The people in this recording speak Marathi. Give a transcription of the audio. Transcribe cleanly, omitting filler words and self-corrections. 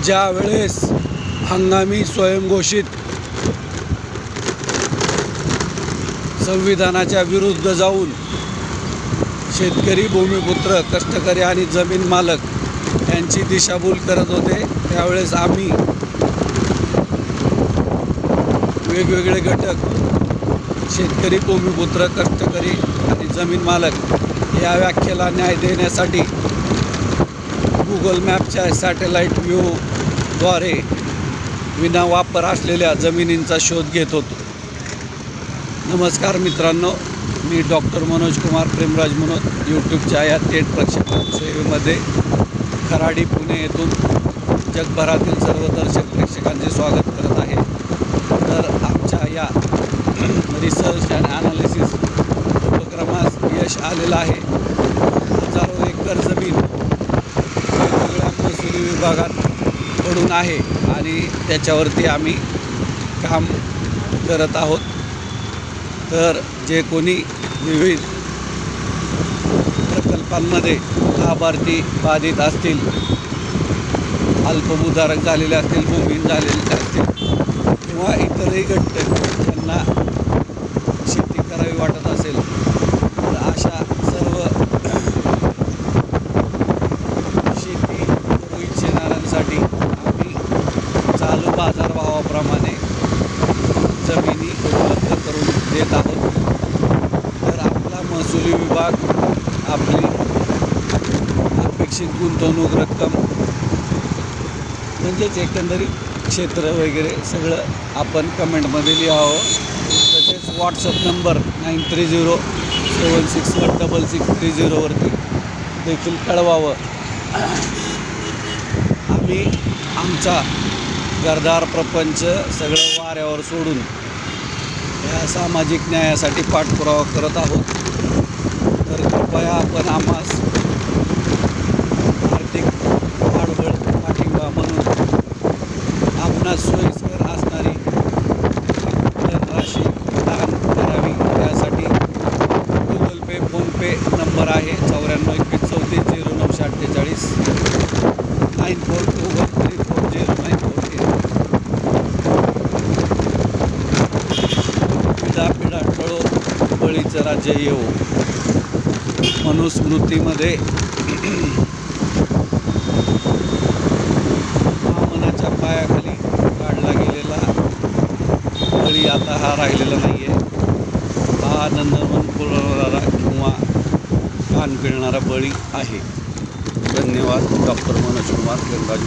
ज्या वेळेस हंगामी स्वयंघोषित संविधानाच्या विरुद्ध जाऊन शेतकरी, भूमिपुत्र, कष्टकरी आणि जमीन मालक यांची दिशाभूल करत होते, त्यावेळेस आम्ही वेगवेगळे घटक शेतकरी, भूमिपुत्र, कष्टकरी आणि जमीन मालक या व्याख्येला न्याय देण्यासाठी गुगल मॅपच्या सॅटेलाईट व्ह्यूद्वारे विना वापर असलेल्या जमिनींचा शोध घेत होतो. नमस्कार मित्रांनो, मी डॉक्टर मनोज कुमार प्रेमराज मनोज यूट्यूबच्या या थेट प्रक्षेपण सेवेमध्ये खराडी पुणे येथून जगभरातील सर्व दर्शक प्रेक्षकांचे स्वागत करत आहे. तर आमच्या या रिसर्च अँड ॲनालिसिस उपक्रमास यश आलेलं आहे. हजारो एकर जमीन वेगवेगळ्या महसुली विभागात पडून आहे आणि त्याच्यावरती आम्ही काम करत आहोत. तर जे कोणी विविध प्रकल्पांमध्ये लाभार्थी बाधित असतील, अल्पभूधारक झालेले असतील, भूमिहीन झालेले असतील किंवा इतरही घटक ज्यांना शेती करावी वाटत असेल, तर अशा सर्व शेती करू इच्छिणाऱ्यांसाठी आम्ही चालू बाजारभावाप्रमाणे जमिनी उपलब्ध करून देत आहोत. तर आपला महसुली विभाग आपली अपेक्षित गुंतवणूक रक्कम म्हणजेच एकंदरीत क्षेत्र वगैरे सगळं आपण कमेंटमध्ये लिहावं. तसेच व्हॉट्सअप नंबर 9307616630 वरती देखील कळवावं. आम्ही आमचा घरदार प्रपंच सगळं वाऱ्यावर सोडून या सामाजिक न्यायासाठी पाठपुरावा करत आहोत. तर कृपया आपण आम्हास आर्थिक पाठबळ पाठिंबा म्हणून आपणास सोयीस्कर असणारी धनराशी दान करावी. त्यासाठी गुगल पे, फोनपे नंबर आहे 9421340948 9421340948. पिढा टळो, बळीचं राज्य येवो. मनुस्मृतीमध्ये वामनाच्या पायाखाली काढला गेलेला बळी आता हा राहिलेला नाही आहे. हा नंदनवन पुरवणारा किंवा कान पिळणारा बळी आहे. धन्यवाद. डॉक्टर मनोज कुमार प्रेमराज.